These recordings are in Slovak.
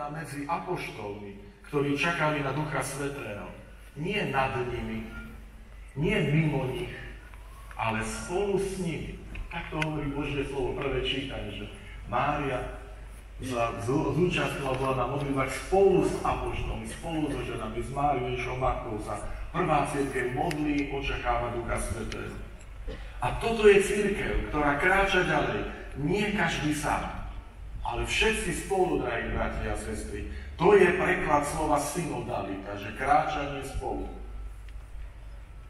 vytvorená medzi apoštolmi, ktorí čakali na Ducha Svätého. Nie nad nimi, nie mimo nich, ale spolu s nimi. Tak to hovorí Božie slovo, prvé čítanie, že Mária zúčastnila bola na modlitbách spolu s apoštolmi, spolu so ženami, s Máriou Ježišom Matkou sa prvá cirkev modlí, očakáva Ducha Svätého. A toto je cirkev, ktorá kráča ďalej. Nie každý sám, ale všetci spolu, drahí bratia a sestry. To je preklad slova synodalita, že kráčanie spolu.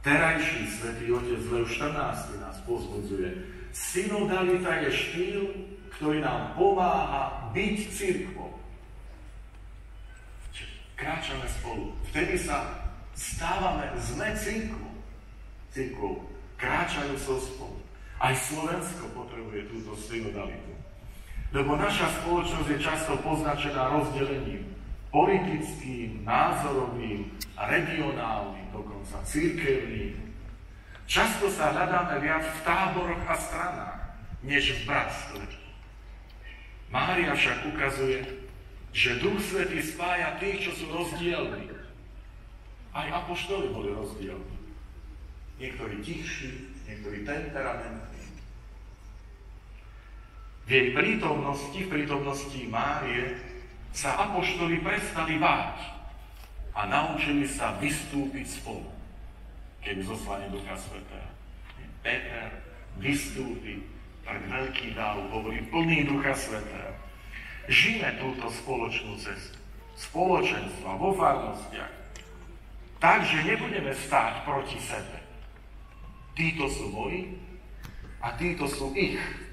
Terajší svätý otec Leo 14 nás povzbudzuje. Synodalita je štýl, ktorý nám pomáha byť cirkvou. Kráčame spolu. Vtedy sa stávame, sme cirkvou, kráčajúcou spolu. Aj Slovensko potrebuje túto synodalitu. Lebo naša spoločnosť je často poznačená rozdelením politickým, názorovým, regionálnym, dokonca cirkevným. Často sa hľadáme viac v táboroch a stranách, než v bratstve. Mária však ukazuje, že Duch Svätý spája tých, čo sú rozdielni. Aj apoštoli boli rozdielni. Niektorí tichší, niektorí temperamentní. V jej prítomnosti, v prítomnosti Márie, sa apoštoli prestali báť a naučili sa vystúpiť spolu, keď zoslane Ducha Svätého. Peter vystúpi pred veľký dáv, hovorí plný Ducha Svätého. Žijeme túto spoločnú cestu, spoločenstva vo farnostiach, takže nebudeme stáť proti sebe. Títo sú moji a títo sú ich.